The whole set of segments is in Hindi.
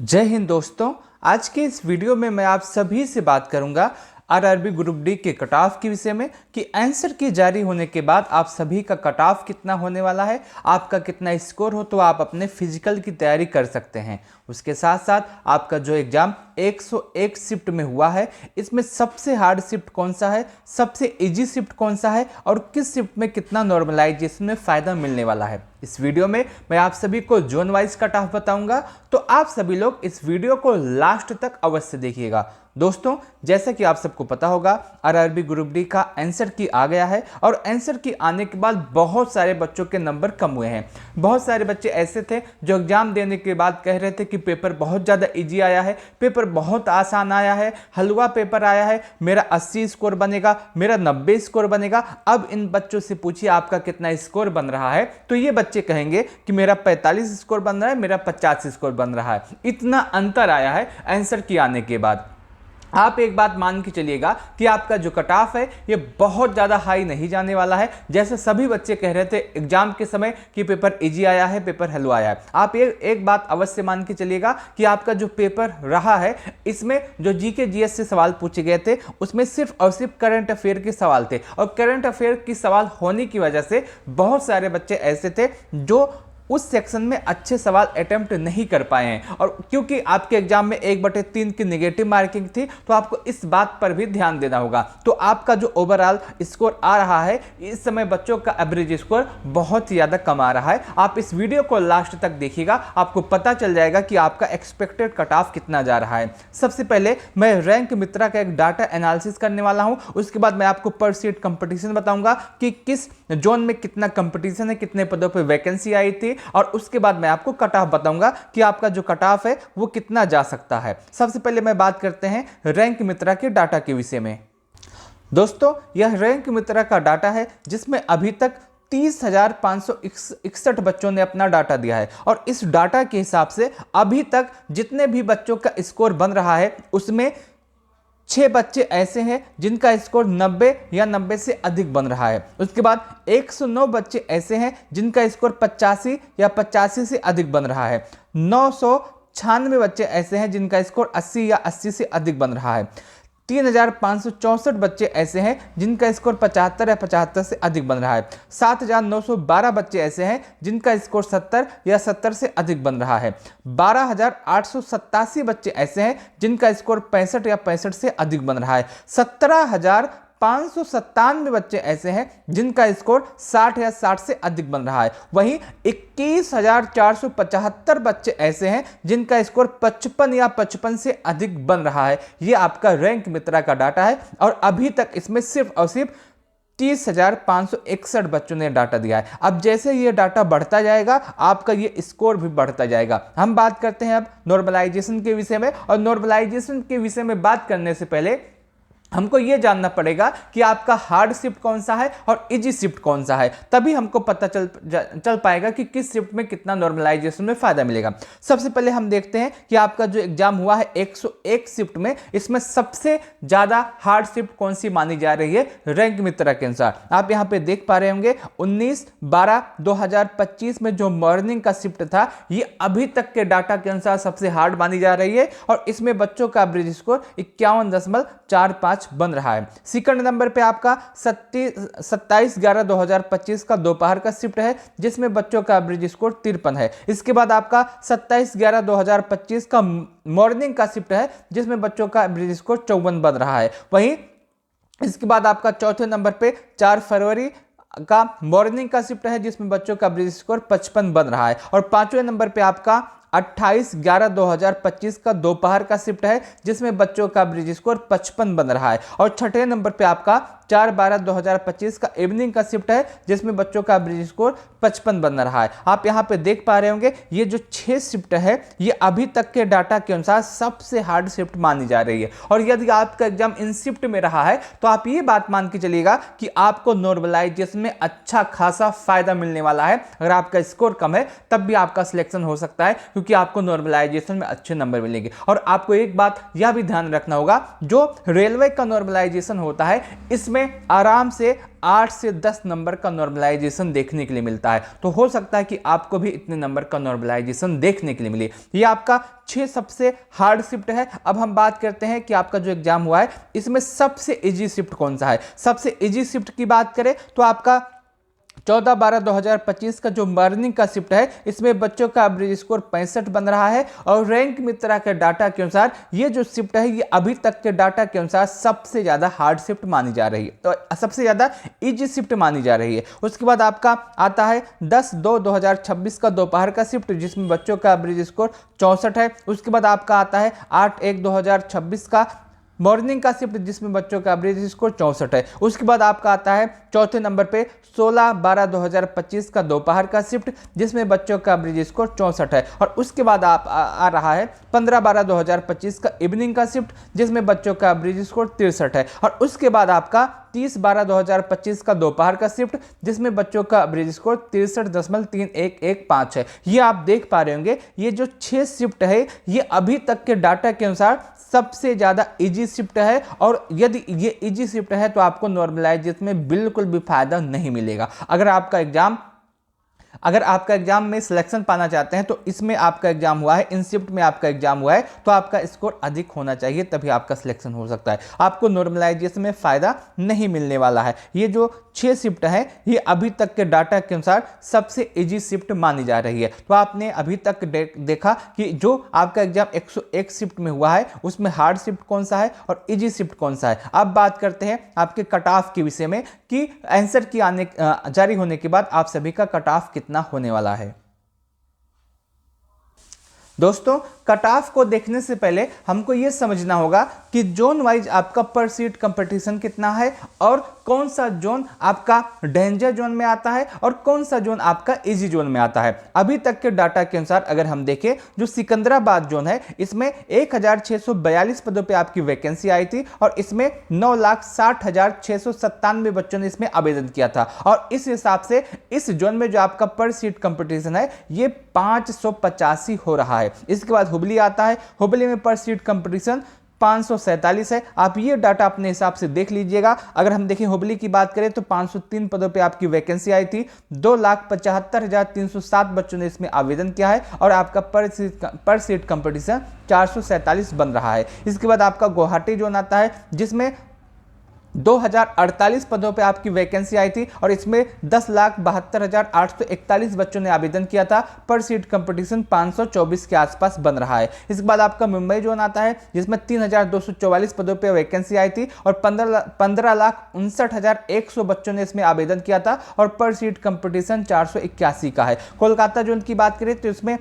जय हिंद दोस्तों। आज के इस वीडियो में मैं आप सभी से बात करूंगा आरआरबी ग्रुप डी के कट ऑफ के विषय में कि आंसर की जारी होने के बाद आप सभी का कट ऑफ कितना होने वाला है, आपका कितना स्कोर हो तो आप अपने फिजिकल की तैयारी कर सकते हैं। उसके साथ साथ आपका जो एग्जाम 101 शिफ्ट में हुआ है, इसमें सबसे हार्ड शिफ्ट कौन सा है, सबसे इजी शिफ्ट कौन सा है और किस शिफ्ट में कितना नॉर्मलाइजेशन में फ़ायदा मिलने वाला है। इस वीडियो में मैं आप सभी को जोन वाइज कट ऑफ बताऊंगा, तो आप सभी लोग इस वीडियो को लास्ट तक अवश्य देखिएगा। दोस्तों, जैसा कि आप सबको पता होगा, आरआरबी ग्रुप डी का आंसर की आ गया है और आंसर की आने के बाद बहुत सारे बच्चों के नंबर कम हुए हैं। बहुत सारे बच्चे ऐसे थे जो एग्जाम देने के बाद कह रहे थे कि पेपर बहुत ज़्यादा इजी आया है, पेपर बहुत आसान आया है, हलवा पेपर आया है, मेरा 80 स्कोर बनेगा, मेरा 90 स्कोर बनेगा। अब इन बच्चों से पूछिए आपका कितना स्कोर बन रहा है, तो ये बच्चे कहेंगे कि मेरा 45 स्कोर बन रहा है, मेरा 50 स्कोर बन रहा है। इतना अंतर आया है आंसर की आने के बाद। आप एक बात मान के चलिएगा कि आपका जो कट ऑफ है ये बहुत ज़्यादा हाई नहीं जाने वाला है, जैसे सभी बच्चे कह रहे थे एग्जाम के समय कि पेपर इजी आया है, पेपर हलवा आया है। आप एक बात अवश्य मान के चलिएगा कि आपका जो पेपर रहा है, इसमें जो जीके जीएस से सवाल पूछे गए थे उसमें सिर्फ और सिर्फ करंट अफेयर के सवाल थे, और करंट अफेयर की सवाल होने की वजह से बहुत सारे बच्चे ऐसे थे जो उस सेक्शन में अच्छे सवाल अटेम्प्ट नहीं कर पाए हैं। और क्योंकि आपके एग्जाम में 1/3 की नेगेटिव मार्किंग थी, तो आपको इस बात पर भी ध्यान देना होगा। तो आपका जो ओवरऑल स्कोर आ रहा है, इस समय बच्चों का एवरेज स्कोर बहुत ही ज़्यादा कम आ रहा है। आप इस वीडियो को लास्ट तक देखिएगा, आपको पता चल जाएगा कि आपका एक्सपेक्टेड कट ऑफ कितना जा रहा है। सबसे पहले मैं रैंक मित्रा का एक डाटा एनालिसिस करने वाला हूँ, उसके बाद मैं आपको पर सीट कंपटीशन बताऊंगा कि किस जोन में कितना कंपटीशन है, कितने पदों पर वैकेंसी आई थी, और उसके बाद मैं आपको कट ऑफ बताऊंगा कि आपका जो कट ऑफ है वो कितना जा सकता है। सबसे पहले मैं बात करते हैं रैंक मित्रा के डाटा के विषय में। दोस्तों, यह रैंक मित्रा का डाटा है जिसमें अभी तक 30,561 बच्चों ने अपना डाटा दिया है, और इस डाटा के हिसाब से अभी तक जितने भी बच्चों का स्कोर बन रहा है उसमें 6 बच्चे ऐसे हैं जिनका स्कोर 90 या 90 से अधिक बन रहा है। उसके बाद 109 बच्चे ऐसे हैं जिनका स्कोर 85 या 85 से अधिक बन रहा है। 996 बच्चे ऐसे हैं जिनका स्कोर 80 या 80 से अधिक बन रहा है। 3,564 बच्चे ऐसे हैं जिनका स्कोर 75 या 75 से अधिक बन रहा है। 7,912 बच्चे ऐसे हैं जिनका स्कोर 70 या 70 से अधिक बन रहा है। 12,887 बच्चे ऐसे हैं जिनका स्कोर 65 या 65 से अधिक बन रहा है। 17,597 बच्चे ऐसे हैं जिनका स्कोर 60 या 60 से अधिक बन रहा है। वहीं 21,475 बच्चे ऐसे हैं जिनका स्कोर 55 या 55 से अधिक बन रहा है। यह आपका रैंक मित्रा का डाटा है, और अभी तक इसमें सिर्फ और सिर्फ 30,561 बच्चों ने डाटा दिया है। अब जैसे ये डाटा बढ़ता जाएगा, आपका ये स्कोर भी बढ़ता जाएगा। हम बात करते हैं अब नॉर्मलाइजेशन के विषय में, और नॉर्मलाइजेशन के विषय में बात करने से पहले हमको ये जानना पड़ेगा कि आपका हार्ड शिफ्ट कौन सा है और इजी शिफ्ट कौन सा है, तभी हमको पता चल पाएगा कि किस शिफ्ट में कितना नॉर्मलाइजेशन में फायदा मिलेगा। सबसे पहले हम देखते हैं कि आपका जो एग्जाम हुआ है 101 शिफ्ट में, इसमें सबसे ज्यादा हार्ड शिफ्ट कौन सी मानी जा रही है रैंक मित्रा के अनुसार। आप यहाँ पे देख पा रहे होंगे 19/12/2025 में जो मॉर्निंग का शिफ्ट था, ये अभी तक के डाटा के अनुसार सबसे हार्ड मानी जा रही है, और इसमें बच्चों का एवरेज स्कोर 51.45 बन रहा है। सेकंड नंबर पे आपका 27/11/2025 का दोपहर का शिफ्ट है, जिसमें बच्चों का एवरेज स्कोर 53 है। इसके बाद आपका 27/11/2025 का मॉर्निंग का शिफ्ट है, जिसमें बच्चों का एवरेज स्कोर 54 बन रहा है। वहीं इसके बाद आपका चौथे नंबर पे 4 फरवरी का मॉर्निंग का शिफ्ट है, जिसमें बच्चों का एवरेज स्कोर 55 बन रहा है। और पांचवें नंबर पे आपका 28/11/2025 का दोपहर का शिफ्ट है, जिसमें बच्चों का एवरेज स्कोर 55 बन रहा है। और छठे नंबर पे आपका 4/12/2025 का इवनिंग का शिफ्ट है, जिसमें बच्चों का एवरेज स्कोर 55 बन रहा है। आप यहाँ पे देख पा रहे होंगे ये जो 6 शिफ्ट है, ये अभी तक के डाटा के अनुसार सबसे हार्ड शिफ्ट मानी जा रही है। और यदि आपका एग्जाम इन शिफ्ट में रहा है, तो आप ये बात मान के चलिएगा कि आपको नॉर्मलाइजेशन में अच्छा खासा फायदा मिलने वाला है। अगर आपका स्कोर कम है तब भी आपका सिलेक्शन हो सकता है, क्योंकि आपको नॉर्मलाइजेशन में अच्छे नंबर मिलेंगे। और आपको एक बात यह भी ध्यान रखना होगा, जो रेलवे का नॉर्मलाइजेशन होता है, इसमें आराम से 8 से 10 नंबर का नॉर्मलाइजेशन देखने के लिए मिलता है। तो हो सकता है कि आपको भी इतने नंबर का नॉर्मलाइजेशन देखने के लिए मिले। ये आपका 6 सबसे हार्ड शिफ्ट है। अब हम बात करते हैं कि आपका जो एग्जाम हुआ है इसमें सबसे इजी शिफ्ट कौन सा है। सबसे इजी शिफ्ट की बात करें तो आपका 14/12/2025 का जो मॉर्निंग का शिफ्ट है, इसमें बच्चों का एवरेज स्कोर 65 बन रहा है। और रैंक मित्रा के डाटा के अनुसार ये जो शिफ्ट है ये अभी तक के डाटा के अनुसार सबसे ज्यादा हार्ड शिफ्ट मानी जा रही है, तो सबसे ज्यादा इजी शिफ्ट मानी जा रही है। उसके बाद आपका आता है 10/2/2026 का दोपहर का शिफ्ट, जिसमें बच्चों का एवरेज स्कोर 64 है। उसके बाद आपका आता है 8/1/2026 का मॉर्निंग का शिफ्ट, जिसमें बच्चों का एवरेज स्कोर 64 है। उसके बाद आपका आता है चौथे नंबर पे 16/12/2025 का दोपहर का शिफ्ट, जिसमें बच्चों का एवरेज स्कोर 64 है। और उसके बाद आ रहा है 15/12/2025 का इवनिंग का शिफ्ट, जिसमें बच्चों का एवरेज स्कोर 63 है। और उसके बाद आपका 30/12/2025 का दोपहर का शिफ्ट, जिसमें बच्चों का एवरेज स्कोर 63.3115 है। ये आप देख पा रहे होंगे, ये जो 6 शिफ्ट है ये अभी तक के डाटा के अनुसार सबसे ज्यादा इजी शिफ्ट है। और यदि ये इजी शिफ्ट है तो आपको नॉर्मलाइजेशन में बिल्कुल भी फायदा नहीं मिलेगा। अगर आपका एग्जाम में सिलेक्शन पाना चाहते हैं तो इसमें आपका एग्जाम हुआ है, इन शिफ्ट में आपका एग्जाम हुआ है, तो आपका स्कोर अधिक होना चाहिए, तभी आपका सिलेक्शन हो सकता है। आपको नॉर्मलाइजेशन में फायदा नहीं मिलने वाला है। ये जो 6 शिफ्ट है ये अभी तक के डाटा के अनुसार सबसे इजी शिफ्ट मानी जा रही है। तो आपने अभी तक देखा कि जो आपका एग्जाम 101 शिफ्ट में हुआ है उसमें हार्ड शिफ्ट कौन सा है और इजी शिफ्ट कौन सा है। अब बात करते हैं आपके कट ऑफ के विषय में कि आंसर की जारी होने के बाद आप सभी का कट ऑफ कितना होने वाला है। दोस्तों, कट ऑफ को देखने से पहले हमको यह समझना होगा कि जोन वाइज आपका पर सीट कंपटीशन कितना है और कौन सा जोन आपका डेंजर जोन में आता है और कौन सा जोन आपका इजी जोन में आता है। अभी तक के डाटा के अनुसार अगर हम देखें, जो सिकंदराबाद जोन है इसमें 1642 पदों पे आपकी वैकेंसी आई थी और इसमें 9,60,697 बच्चों ने इसमें आवेदन किया था। और इस हिसाब से इस जोन में जो आपका पर सीट कंपटीशन है ये 585 हो रहा है। इसके बाद हुबली आता है, हुबली में पर सीट कंपटीशन 547 है। आप ये डाटा अपने हिसाब से देख लीजिएगा। अगर हम देखें हुबली की बात करें तो 503 पदों पे आपकी वैकेंसी आई थी, 2,75,307 बच्चों ने इसमें आवेदन किया है और आपका पर सीट कंपटीशन 447 बन रहा है। इसके बाद आपका गुवाहाटी जोन आता है जिसमें 2048 पदों पे आपकी वैकेंसी आई थी और इसमें 10,72,841 बच्चों ने आवेदन किया था। पर सीट कंपटीशन 524 के आसपास बन रहा है। इसके बाद आपका मुंबई जोन आता है जिसमें 3,244 पदों पे वैकेंसी आई थी और 15,59,100 बच्चों ने इसमें आवेदन किया था और पर सीट कंपटीशन 481 का है। कोलकाता जोन की बात करें तो इसमें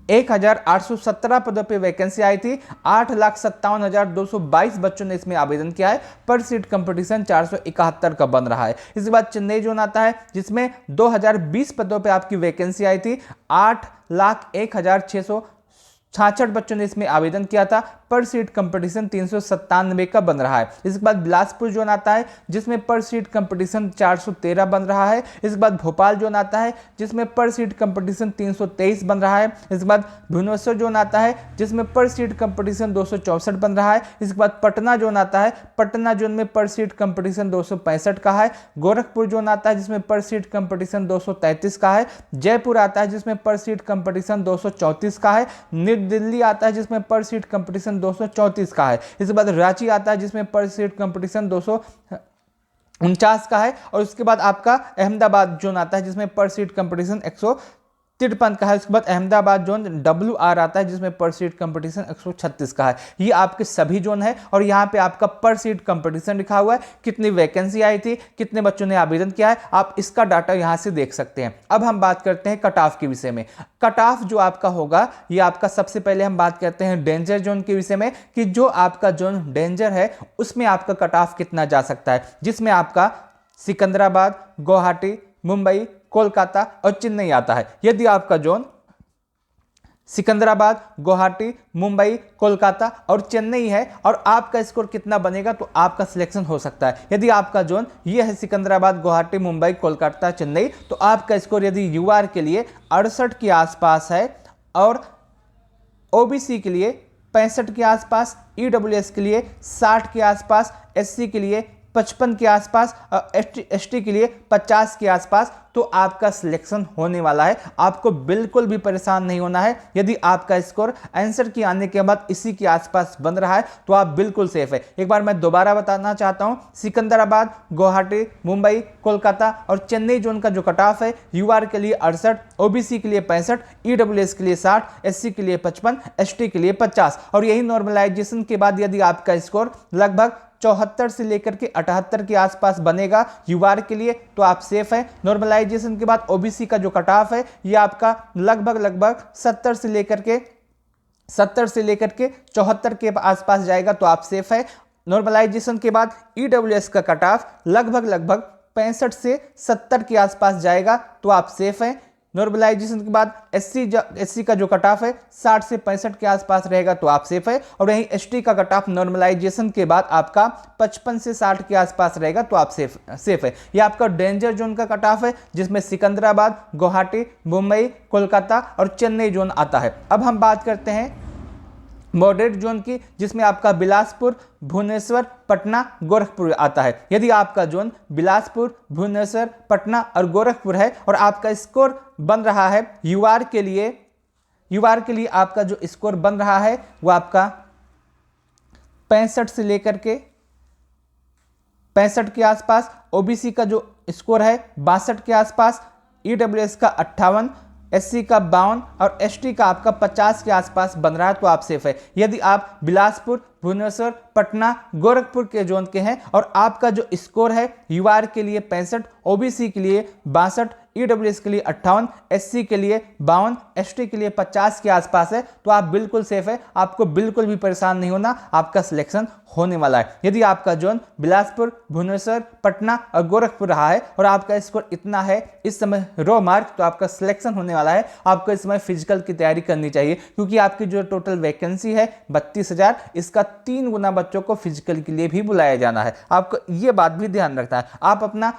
1,817 पदों पे वैकेंसी आई थी, 8,57,222 बच्चों ने इसमें आवेदन किया है। पर सीट कंपटीशन 471 का बन रहा है। इसके बाद चेन्नई जोन आता है जिसमें 2,020 पदों पे आपकी वैकेंसी आई थी, 8,01,666 बच्चों ने इसमें आवेदन किया था। पर सीट कंपटीशन 397 का बन रहा है। इसके बाद बिलासपुर जोन आता है जिसमें पर सीट कंपटीशन 413 बन रहा है। इसके बाद भोपाल जोन आता है जिसमें पर सीट कंपटीशन 323 बन रहा है। इसके बाद भुवनेश्वर जोन आता है जिसमें पर सीट कंपटीशन 264 बन रहा है। इसके बाद पटना जोन आता है, पटना जोन में पर सीट कंपटीशन 265 का है। गोरखपुर जोन आता है जिसमें पर सीट कंपटीशन 233 का है। जयपुर आता है जिसमें पर सीट कंपटीशन 234 का है। न्यू दिल्ली आता है जिसमें पर सीट कंपटीशन 234 का है। इसके बाद रांची आता है जिसमें पर सीट कंपटीशन 249 का है। और उसके बाद आपका अहमदाबाद जोन आता है जिसमें पर सीट कंपटीशन 153 का है। उसके बाद अहमदाबाद जोन WR आता है जिसमें पर सीट कंपटीशन 136 का है। ये आपके सभी जोन है और यहाँ पे आपका पर सीट कंपटीशन लिखा हुआ है, कितनी वैकेंसी आई थी, कितने बच्चों ने आवेदन किया है, आप इसका डाटा यहाँ से देख सकते हैं। अब हम बात करते हैं कट ऑफ के विषय में। कट ऑफ जो आपका होगा ये आपका, सबसे पहले हम बात करते हैं डेंजर जोन के विषय में कि जो आपका जोन डेंजर है उसमें आपका कट ऑफ कितना जा सकता है, जिसमें आपका सिकंदराबाद, गुवाहाटी, मुंबई, कोलकाता और चेन्नई आता है। यदि आपका जोन सिकंदराबाद, गुवाहाटी, मुंबई, कोलकाता और चेन्नई है और आपका स्कोर कितना बनेगा तो आपका सिलेक्शन हो सकता है। यदि आपका जोन ये है सिकंदराबाद, गुवाहाटी, मुंबई, कोलकाता, चेन्नई, तो आपका स्कोर यदि UR के लिए 68 के आसपास है और OBC के लिए 65 के आसपास, EWS के लिए 60 के आसपास, SC के लिए 55 के आसपास और एसटी के लिए 50 के आसपास, तो आपका सिलेक्शन होने वाला है। आपको बिल्कुल भी परेशान नहीं होना है। यदि आपका स्कोर आंसर की आने के बाद इसी के आसपास बन रहा है तो आप बिल्कुल सेफ है। एक बार मैं दोबारा बताना चाहता हूं, सिकंदराबाद, गुवाहाटी, मुंबई, कोलकाता और चेन्नई जोन का जो कट ऑफ है, यूआर के लिए 68, ओबीसी के लिए 65, ईडब्ल्यूएस के लिए 60, एससी के लिए 55, एसटी के लिए 50। और यही नॉर्मलाइजेशन के बाद यदि आपका स्कोर लगभग 74 से लेकर के 78 के आसपास बनेगा यूआर के लिए, तो आप सेफ है। नॉर्मलाइजेशन के बाद ओबीसी का जो कट ऑफ है ये आपका लगभग 70 से लेकर के 74 के आसपास जाएगा, तो आप सेफ है। नॉर्मलाइजेशन के बाद ईडब्ल्यूएस का कट ऑफ लगभग 65 से 70 के आसपास जाएगा, तो आप सेफ है। नॉर्मलाइजेशन के बाद एससी का जो कट ऑफ है 60 से 65 के आसपास रहेगा, तो आप सेफ है। और यहीं एसटी का कट ऑफ नॉर्मलाइजेशन के बाद आपका 55 से 60 के आसपास रहेगा, तो आप सेफ है। ये आपका डेंजर जोन का कट ऑफ है, जिसमें सिकंदराबाद, गुवाहाटी, मुंबई, कोलकाता और चेन्नई जोन आता है। अब हम बात करते हैं मॉडरेट जोन की, जिसमें आपका बिलासपुर, भुवनेश्वर, पटना, गोरखपुर आता है। यदि आपका जोन बिलासपुर, भुवनेश्वर, पटना और गोरखपुर है और आपका स्कोर बन रहा है यूआर के लिए आपका जो स्कोर बन रहा है वो आपका 65 से लेकर के 65 के आसपास, ओबीसी का जो स्कोर है 62 के आसपास, ईडब्ल्यूएस का 58, एससी का 52 और एसटी का आपका 50 के आसपास बन रहा है, तो आप सेफ है। यदि आप बिलासपुर, भुवनेश्वर, पटना, गोरखपुर के जोन के हैं और आपका जो स्कोर है यूआर के लिए 65, ओबीसी के लिए 62, ईडब्ल्यूएस के लिए 58, एससी के लिए 52, एसटी के लिए 50 के आसपास है, तो आप बिल्कुल सेफ है। आपको बिल्कुल भी परेशान नहीं होना, आपका सिलेक्शन होने वाला है। यदि आपका जोन बिलासपुर, भुवनेश्वर, पटना और गोरखपुर रहा है और आपका स्कोर इतना है इस समय रो मार्क, तो आपका सिलेक्शन होने वाला है। आपको इस समय फिजिकल की तैयारी करनी चाहिए, क्योंकि आपकी जो टोटल वैकेंसी है 32,000, इसका 3 गुना बच्चों को फिजिकल के लिए भी बुलाया जाना है। आपको ये बात भी ध्यान रखना है। आप अपना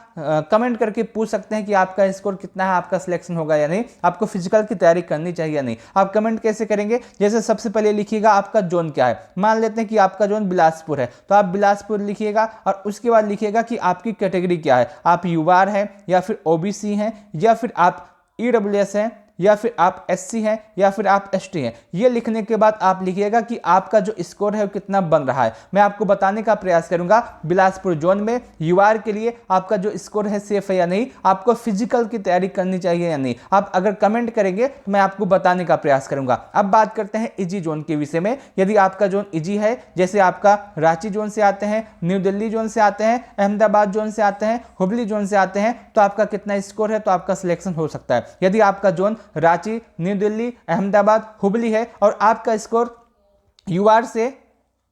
कमेंट करके पूछ सकते हैं कि आपका स्कोर कितना है, आपका सिलेक्शन होगा या नहीं, आपको फिजिकल की तैयारी करनी चाहिए या नहीं। आप कमेंट कैसे करेंगे? जैसे सबसे पहले लिखिएगा आपका जोन क्या है। मान लेते हैं कि आपका जोन बिलासपुर है, तो आप बिलासपुर लिखिएगा और उसके बाद लिखिएगा कि आपकी कैटेगरी क्या है। आप यूआर हैं या फिर ओबीसी हैं या फिर आप ईडब्ल्यूएस हैं या फिर आप एससी हैं या फिर आप एसटी हैं। ये लिखने के बाद आप लिखिएगा कि आपका जो स्कोर है वो कितना बन रहा है। मैं आपको बताने का प्रयास करूंगा बिलासपुर जोन में यूआर के लिए आपका जो स्कोर है सेफ है या नहीं, आपको फिजिकल की तैयारी करनी चाहिए या नहीं। आप अगर कमेंट करेंगे तो मैं आपको बताने का प्रयास करूंगा। अब बात करते हैं इजी जोन के विषय में। यदि आपका जोन इजी है, जैसे आपका रांची जोन से आते हैं, न्यू दिल्ली जोन से आते हैं, अहमदाबाद जोन से आते हैं, हुबली जोन से आते हैं, तो आपका कितना स्कोर है तो आपका सिलेक्शन हो सकता है। यदि आपका जोन रांची, न्यू दिल्ली, अहमदाबाद, हुबली है और आपका स्कोर यूआर से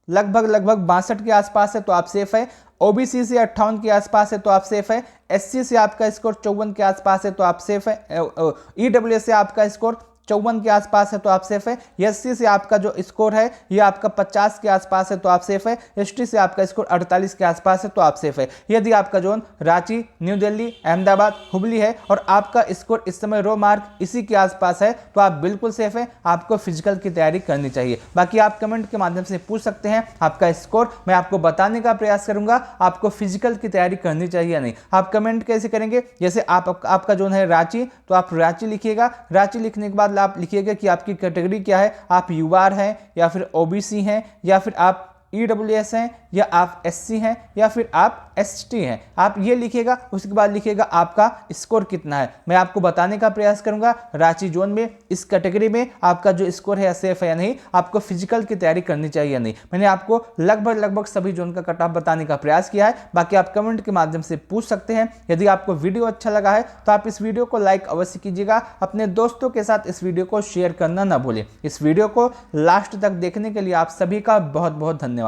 लगभग 62 के आसपास है, तो आप सेफ है। ओबीसी से 58 के आसपास है, तो आप सेफ है। एससी से आपका स्कोर 54 के आसपास है, तो आप सेफ है। ईडब्ल्यूएस से आपका स्कोर 54 के आसपास है, तो आप सेफ है। एससी से आपका जो स्कोर है ये आपका 50 के आसपास है, तो आप सेफ है। एसटी से आपका स्कोर 48 के आसपास है, तो आप सेफ है। यदि आपका जोन रांची, न्यू दिल्ली, अहमदाबाद, हुबली है और आपका स्कोर इस समय रो मार्क इसी के आसपास है, तो आप बिल्कुल सेफ है। आपको फिजिकल की तैयारी करनी चाहिए। बाकी आप कमेंट के माध्यम से पूछ सकते हैं आपका स्कोर, मैं आपको बताने का प्रयास करूंगा आपको फिजिकल की तैयारी करनी चाहिए या नहीं। आप कमेंट कैसे करेंगे? जैसे आपका जोन है रांची, तो आप रांची लिखिएगा। रांची लिखने के बाद आप लिखिएगा कि आपकी कैटेगरी क्या है। आप यूआर हैं या फिर ओबीसी हैं या फिर आप ईडब्ल्यूएस हैं या आप एससी हैं या फिर आप एसटी हैं। आप ये लिखिएगा। उसके बाद लिखिएगा आपका स्कोर कितना है। मैं आपको बताने का प्रयास करूंगा रांची जोन में इस कैटेगरी में आपका जो स्कोर है सेफ है या नहीं, आपको फिजिकल की तैयारी करनी चाहिए या नहीं। मैंने आपको लगभग सभी जोन का कट ऑफ बताने का प्रयास किया है। बाकी आप कमेंट के माध्यम से पूछ सकते हैं। यदि आपको वीडियो अच्छा लगा है तो आप इस वीडियो को लाइक अवश्य कीजिएगा। अपने दोस्तों के साथ इस वीडियो को शेयर करना ना भूलें। इस वीडियो को लास्ट तक देखने के लिए आप सभी का बहुत बहुत धन्यवाद।